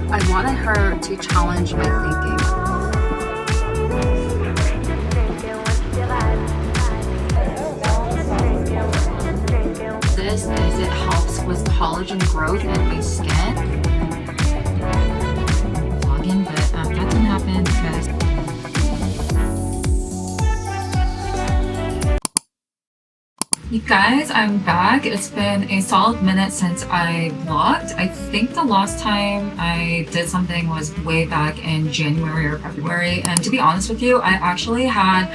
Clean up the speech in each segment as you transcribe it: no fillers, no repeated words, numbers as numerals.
I wanted her to challenge my thinking. This is it helps with collagen growth in my skin. Vlogging, but that didn't happen because you guys, I'm back. It's been a solid minute since I vlogged. I think the last time I did something was way back in January or February. And to be honest with you, I actually had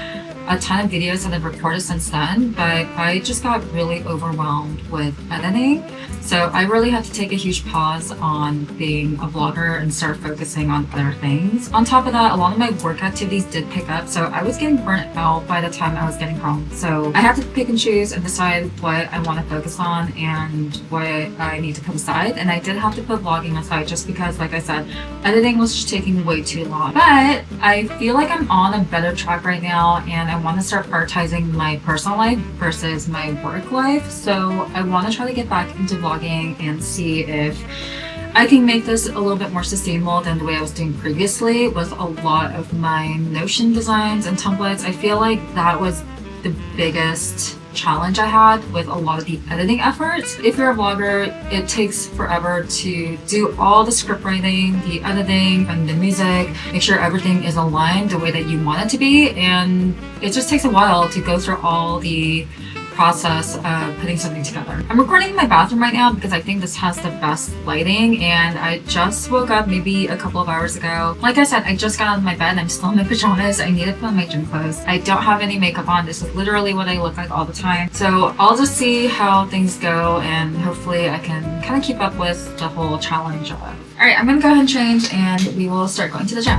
a ton of videos that I've recorded since then, but I just got really overwhelmed with editing. So I really had to take a huge pause on being a vlogger and start focusing on other things. On top of that, a lot of my work activities did pick up, so I was getting burnt out by the time I was getting home. So I have to pick and choose and decide what I want to focus on and what I need to put aside. And I did have to put vlogging aside just because, like I said, editing was just taking way too long. But I feel like I'm on a better track right now, and I want to start prioritizing my personal life versus my work life. So I want to try to get back into vlogging and see if I can make this a little bit more sustainable than the way I was doing previously with a lot of my Notion designs and templates. I feel like that was the biggest challenge I had with a lot of the editing efforts. If you're a vlogger, it takes forever to do all the script writing, the editing, and the music, make sure everything is aligned the way that you want it to be, and it just takes a while to go through all the process of putting something together. I'm recording in my bathroom right now because I think this has the best lighting, and I just woke up maybe a couple of hours ago. Like I said, I just got out of my bed. I'm still in my pajamas. I need to put on my gym clothes. I don't have any makeup on. This is literally what I look like all the time. So I'll just see how things go, and hopefully I can kind of keep up with the whole challenge of it. All right, I'm gonna go ahead and change and we will start going to the gym.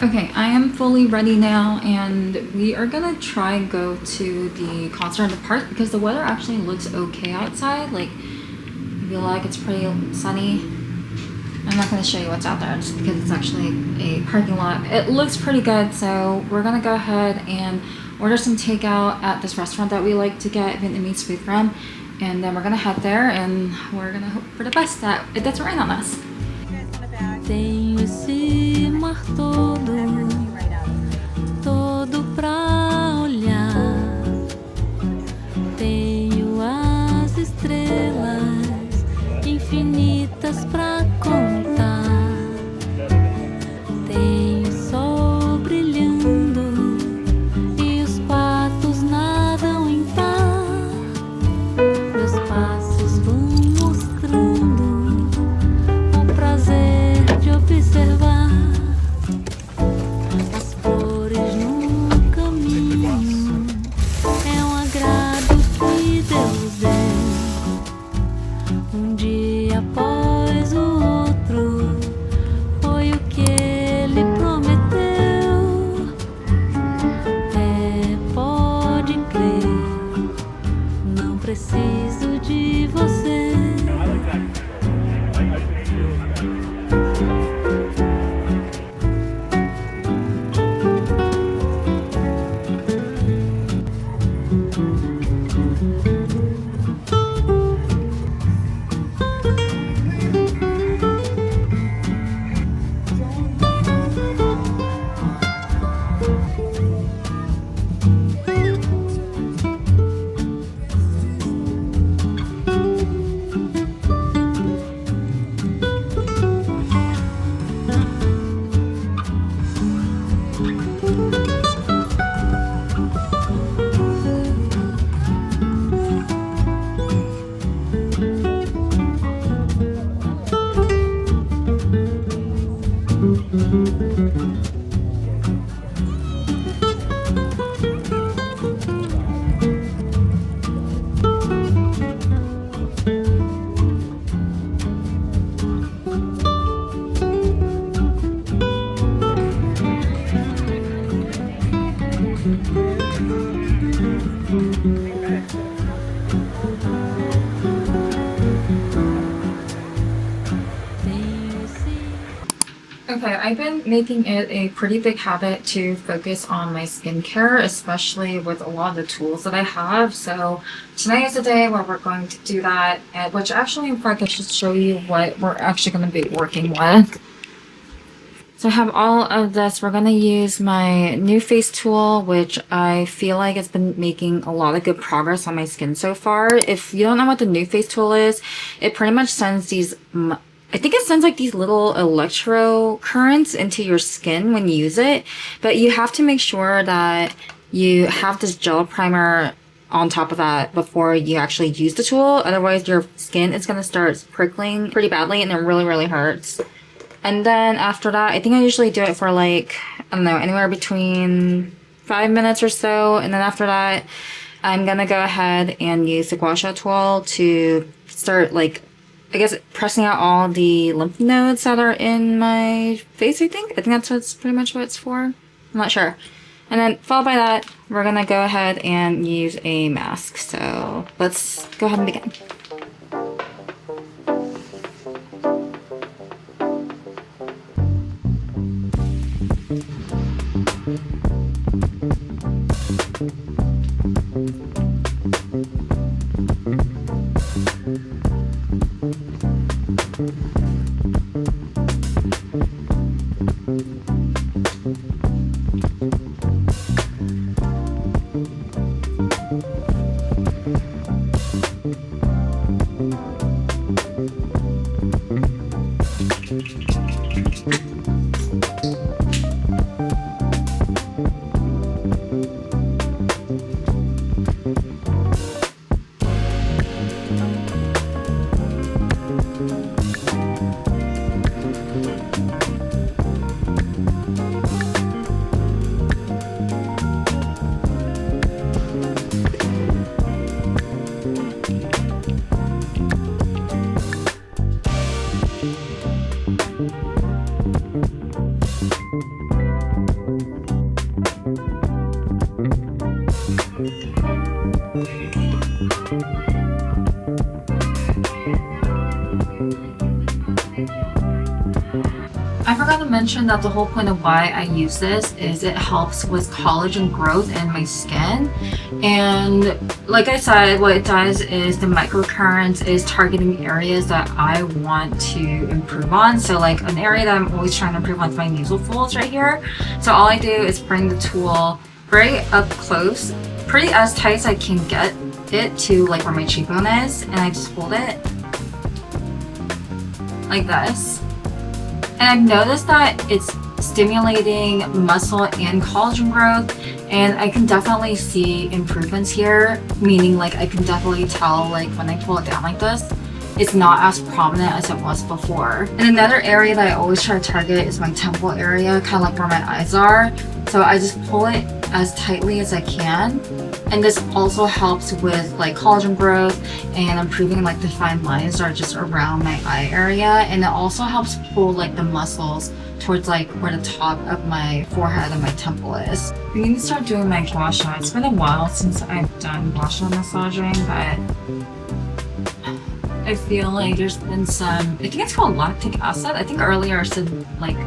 Okay, I am fully ready now, and we are gonna try and go to the concert in the park because the weather actually looks okay outside. Like, I feel like it's pretty sunny. I'm not gonna show you what's out there just because it's actually a parking lot. It looks pretty good, so we're gonna go ahead and order some takeout at this restaurant that we like to get Vietnamese food from, and then we're gonna head there and we're gonna hope for the best that it doesn't rain on us. Tenho esse mar todo pra olhar. Tenho as estrelas infinitas pra contar. Tenho o sol brilhando e os patos nadam em par. Meus passos vão mostrando o prazer de observar. Okay, I've been making it a pretty big habit to focus on my skincare, especially with a lot of the tools that I have. So tonight is the day where we're going to do that, which actually, in fact, I should show you what we're actually going to be working with. So I have all of this. We're going to use my new face tool, which I feel like has been making a lot of good progress on my skin so far. If you don't know what the new face tool is, it pretty much sends these, I think it sends like these little electro currents into your skin when you use it. But you have to make sure that you have this gel primer on top of that before you actually use the tool. Otherwise, your skin is going to start prickling pretty badly and it really, really hurts. And then after that, I think I usually do it for like, I don't know, anywhere between 5 minutes or so. And then after that, I'm gonna go ahead and use the gua sha tool to start like, I guess, pressing out all the lymph nodes that are in my face, I think. That's pretty much what it's for. I'm not sure. And then followed by that, we're gonna go ahead and use a mask. So let's go ahead and begin. I forgot to mention that the whole point of why I use this is it helps with collagen growth in my skin. And like I said, what it does is the microcurrents is targeting areas that I want to improve on. So like an area that I'm always trying to improve on is my nasal folds right here. So all I do is bring the tool very up close, pretty as tight as I can get it to like where my cheekbone is, and I just hold it like this. And I've noticed that it's stimulating muscle and collagen growth, and I can definitely see improvements here, meaning like I can definitely tell like when I pull it down like this, it's not as prominent as it was before. And another area that I always try to target is my temple area, kind of like where my eyes are. So I just pull it as tightly as I can. And this also helps with like collagen growth and improving like the fine lines that are just around my eye area. And it also helps pull like the muscles towards like where the top of my forehead and my temple is. I need to start doing my gua sha. It's been a while since I've done gua sha massaging, but I feel like there's been some, I think it's called lactic acid. I think earlier I said like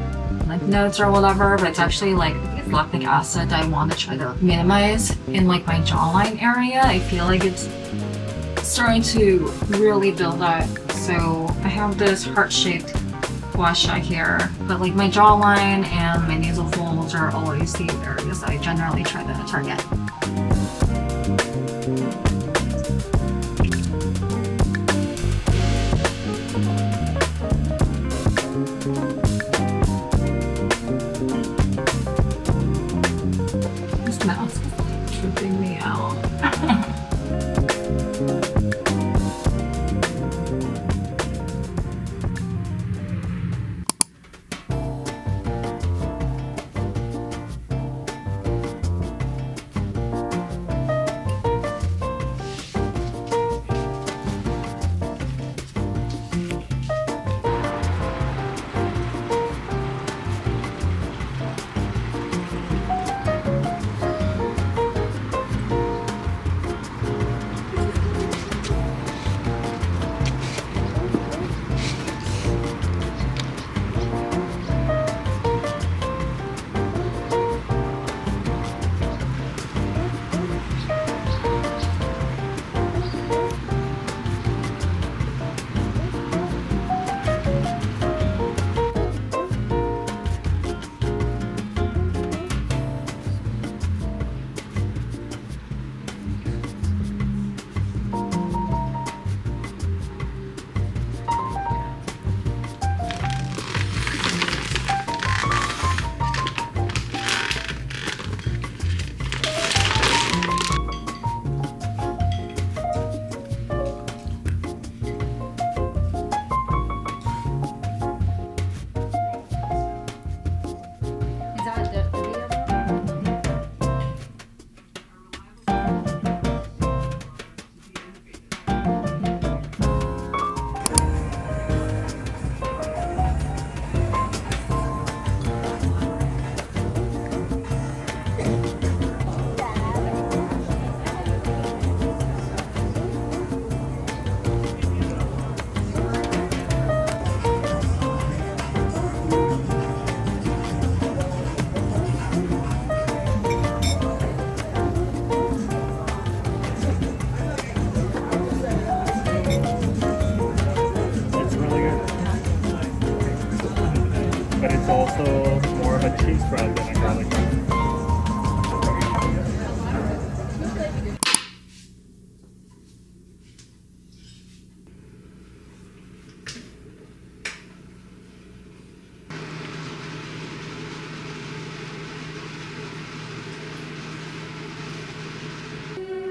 lymph nodes or whatever, but it's actually like, I think it's lactic acid that I want to try to minimize in like my jawline area. I feel like it's starting to really build up. So I have this heart-shaped gua sha here, but like my jawline and my nasal folds are always the areas that I generally try to target. This mouse is tripping me out.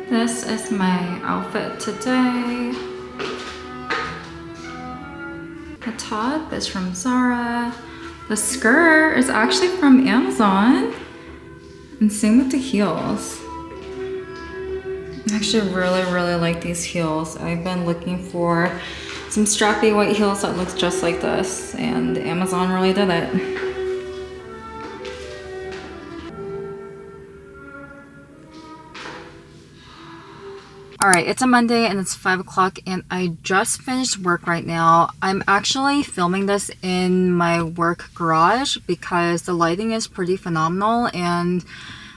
This is my outfit today. The top is from Zara. The skirt is actually from Amazon. And same with the heels. I actually really like these heels. I've been looking for some strappy white heels that look just like this, and Amazon really did it. Alright, it's a Monday and it's 5 o'clock and I just finished work right now. I'm actually filming this in my work garage because the lighting is pretty phenomenal, and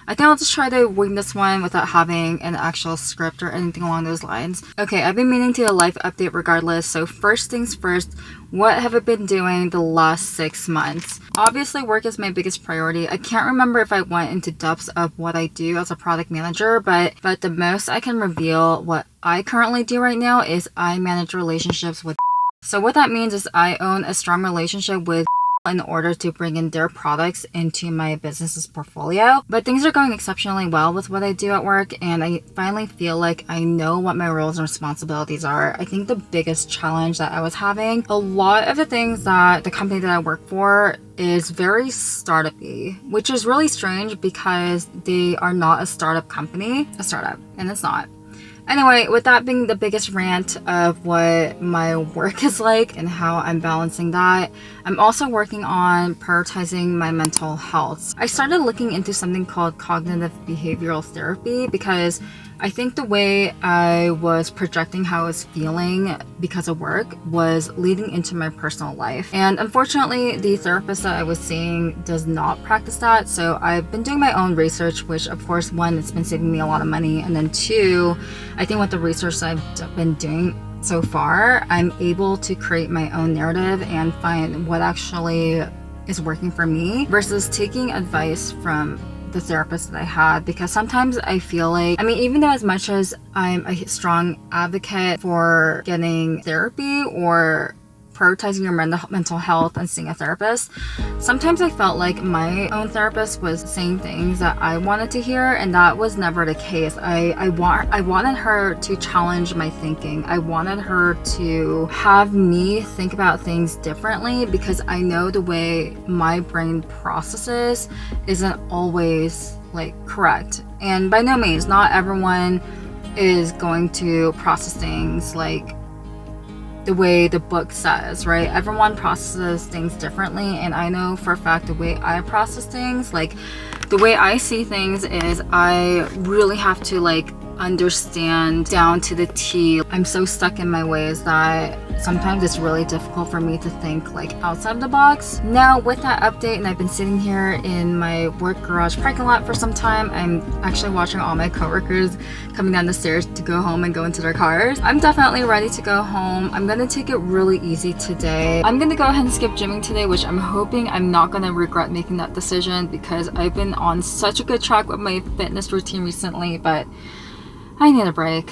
I think I'll just try to wing this one without having an actual script or anything along those lines. Okay, I've been meaning to do a life update regardless, so first things first, what have I been doing the last 6 months? Obviously, work is my biggest priority. I can't remember if I went into depths of what I do as a product manager, but the most I can reveal what I currently do right now is I manage relationships with. So what that means is I own a strong relationship with in order to bring in their products into my business's portfolio. But things are going exceptionally well with what I do at work, and I finally feel like I know what my roles and responsibilities are. I think the biggest challenge that I was having, a lot of the things that the company that I work for is very startup-y, which is really strange because they are not a startup company, and it's not. Anyway, with that being the biggest rant of what my work is like and how I'm balancing that, I'm also working on prioritizing my mental health. I started looking into something called cognitive behavioral therapy because I think the way I was projecting how I was feeling because of work was leading into my personal life. And unfortunately, the therapist that I was seeing does not practice that. So I've been doing my own research, which of course, one, it's been saving me a lot of money. And then two, I think with the research that I've been doing so far, I'm able to create my own narrative and find what actually is working for me versus taking advice from the therapist that I had, because sometimes I feel like, even though as much as I'm a strong advocate for getting therapy or prioritizing your mental health and seeing a therapist, sometimes I felt like my own therapist was saying things that I wanted to hear, and that was never the case. I wanted her to challenge my thinking. I wanted her to have me think about things differently, because I know the way my brain processes isn't always correct. And by no means, not everyone is going to process things the way the book says, right? Everyone processes things differently, and I know for a fact the way I process things, the way I see things is I really have to understand down to the T. I'm so stuck in my ways that sometimes it's really difficult for me to think outside the box. Now with that update, and I've been sitting here in my work garage parking lot for some time, I'm actually watching all my coworkers coming down the stairs to go home and go into their cars. I'm definitely ready to go home. I'm gonna take it really easy today. I'm gonna go ahead and skip gymming today, which I'm hoping I'm not gonna regret making that decision, because I've been on such a good track with my fitness routine recently, but I need a break.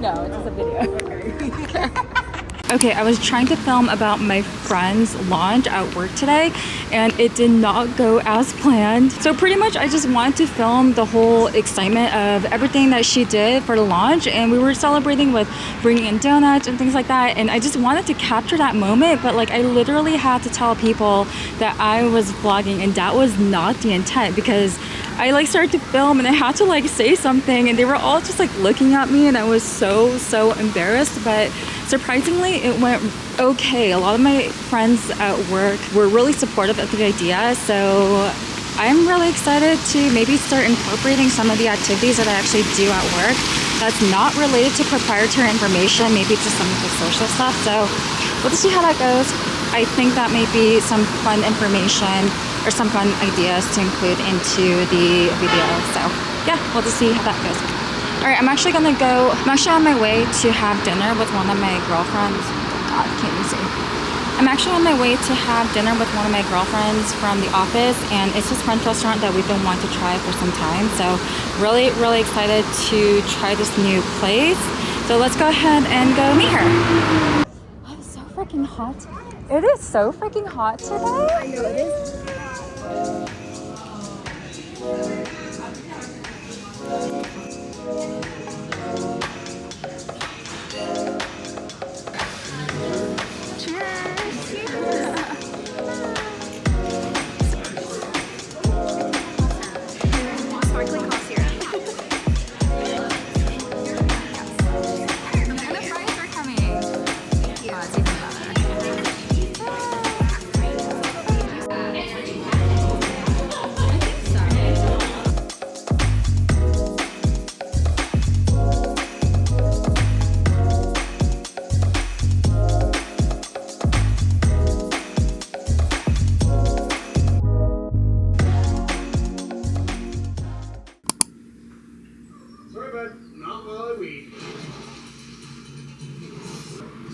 No, it's just a video. Okay, I was trying to film about my friend's launch at work today and it did not go as planned. So pretty much I just wanted to film the whole excitement of everything that she did for the launch, and we were celebrating with bringing in donuts and things like that, and I just wanted to capture that moment, but like I literally had to tell people that I was vlogging, and that was not the intent, because I like started to film and I had to like say something and they were all just like looking at me and I was so embarrassed. But surprisingly it went okay. A lot of my friends at work were really supportive of the idea, so I'm really excited to maybe start incorporating some of the activities that I actually do at work that's not related to proprietary information, maybe to some of the social stuff. So we'll just see how that goes. I think that may be some fun information or some fun ideas to include into the video. So yeah, we'll just see how that goes. All right, I'm actually on my way to have dinner with one of my girlfriends. God, can't you see? I'm actually on my way to have dinner with one of my girlfriends from the office, and it's this French restaurant that we've been wanting to try for some time. So really excited to try this new place. So let's go ahead and go meet her. Oh, it's so freaking hot. It is so freaking hot today. I know it is.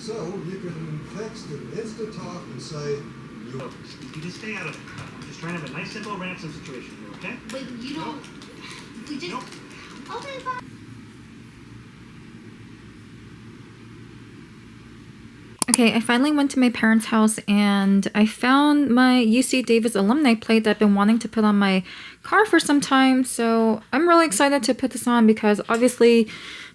So you can text and Insta-talk and say, you just stay out of it. I'm just trying to have a nice, simple ransom situation here, okay? But you don't. We just. Nope. Okay, fine. Okay, I finally went to my parents' house and I found my UC Davis alumni plate that I've been wanting to put on my car for some time. So I'm really excited to put this on because obviously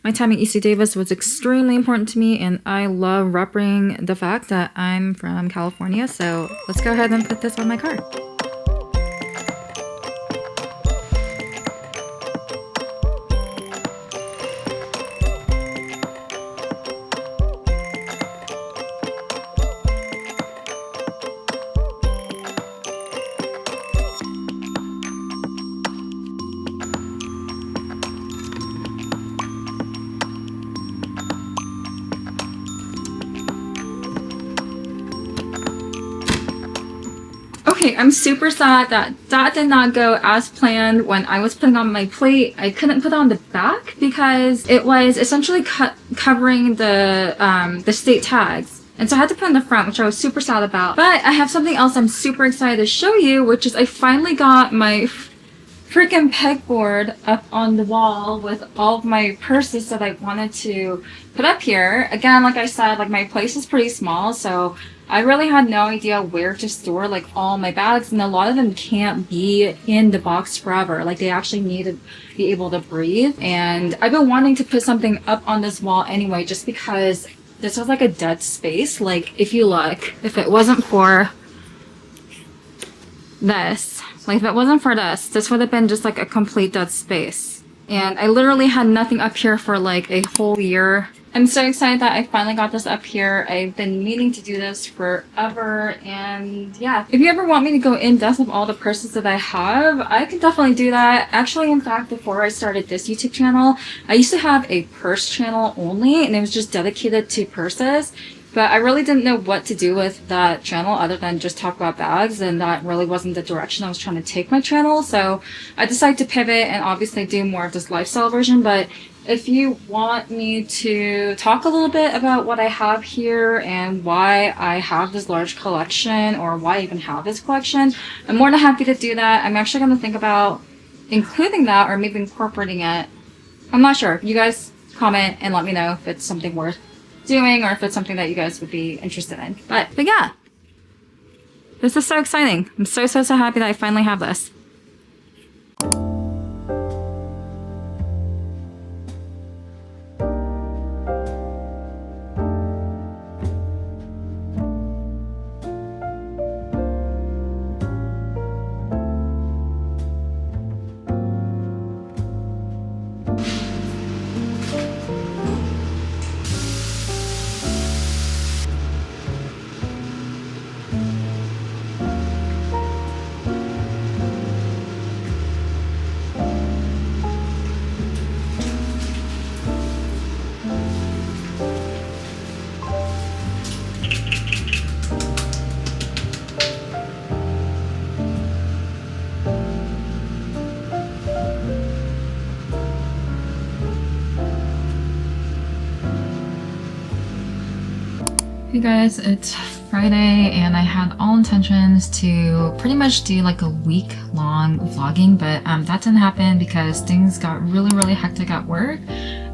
my time at UC Davis was extremely important to me and I love repping the fact that I'm from California. So let's go ahead and put this on my car. Okay, I'm super sad that that did not go as planned when I was putting on my plate. I couldn't put on the back because it was essentially covering the state tags. And so I had to put in the front, which I was super sad about. But I have something else I'm super excited to show you, which is I finally got my freaking pegboard up on the wall with all of my purses that I wanted to put up here. Again, like I said, like my place is pretty small, so I really had no idea where to store like all my bags, and a lot of them can't be in the box forever. Like they actually need to be able to breathe. And I've been wanting to put something up on this wall anyway, just because this was like a dead space. Like if you look, if it wasn't for this, like if it wasn't for this would have been just like a complete dead space. And I literally had nothing up here for like a whole year. I'm so excited that I finally got this up here. I've been meaning to do this forever, and yeah. If you ever want me to go in depth of all the purses that I have, I can definitely do that. Actually, in fact, before I started this YouTube channel, I used to have a purse channel only, and it was just dedicated to purses. But I really didn't know what to do with that channel other than just talk about bags, and that really wasn't the direction I was trying to take my channel. So I decided to pivot and obviously do more of this lifestyle version. But if you want me to talk a little bit about what I have here and why I have this large collection, or why I even have this collection, I'm more than happy to do that. I'm actually going to think about including that or maybe incorporating it. I'm not sure. You guys comment and let me know if it's something worth doing or if it's something that you guys would be interested in. But yeah, this is so exciting. I'm so happy that I finally have this. Hey guys, it's Friday and I had all intentions to pretty much do like a week-long vlogging, but that didn't happen because things got really hectic at work,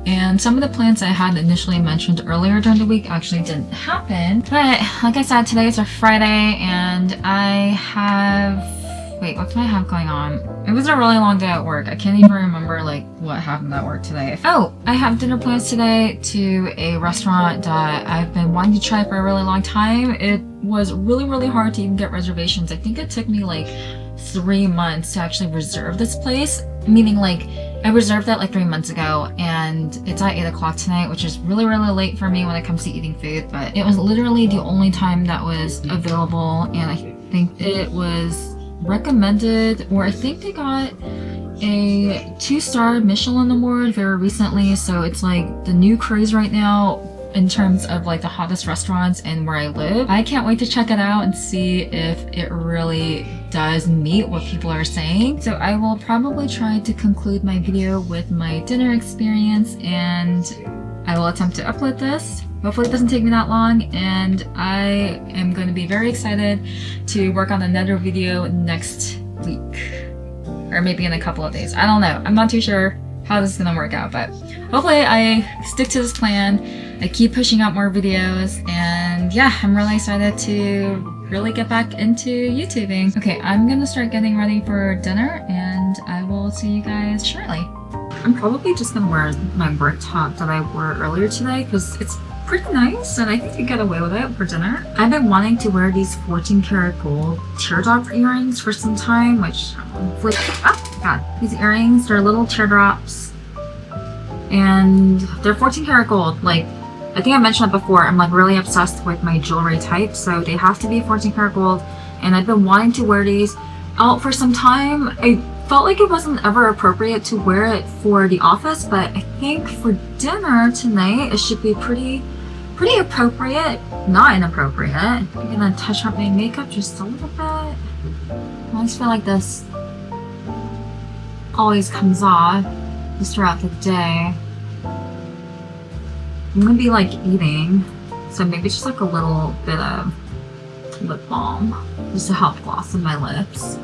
and some of the plans I had initially mentioned earlier during the week actually didn't happen. But like I said, today is a Friday and I have... Wait, what do I have going on? It was a really long day at work. I can't even remember like what happened at work today. Oh, I have dinner plans today to a restaurant that I've been wanting to try for a really long time. It was really hard to even get reservations. I think it took me like 3 months to actually reserve this place. Meaning like I reserved that like 3 months ago and it's at 8 o'clock tonight, which is really late for me when it comes to eating food. But it was literally the only time that was available, and I think it was recommended, or I think they got a 2-star Michelin award very recently, so it's like the new craze right now in terms of like the hottest restaurants and where I live. I can't wait to check it out and see if it really does meet what people are saying. So I will probably try to conclude my video with my dinner experience, and I will attempt to upload this. Hopefully it doesn't take me that long, and I am going to be very excited to work on another video next week. Or maybe in a couple of days. I don't know. I'm not too sure how this is going to work out, but hopefully I stick to this plan. I keep pushing out more videos, and yeah, I'm really excited to really get back into YouTubing. Okay, I'm going to start getting ready for dinner, and I will see you guys shortly. I'm probably just going to wear my work top that I wore earlier today because it's pretty nice and I think I get away with it for dinner. I've been wanting to wear these 14 karat gold teardrop earrings for some time, which oh god, these earrings, they're little teardrops and they're 14 karat gold. Like, I think I mentioned it before, I'm like really obsessed with my jewelry type, so they have to be 14 karat gold, and I've been wanting to wear these out for some time. I felt like it wasn't ever appropriate to wear it for the office, but I think for dinner tonight it should be pretty appropriate, not inappropriate. I'm gonna touch up my makeup just a little bit. I always feel like this always comes off just throughout the day. I'm gonna be like eating, so maybe just like a little bit of lip balm just to help gloss in my lips.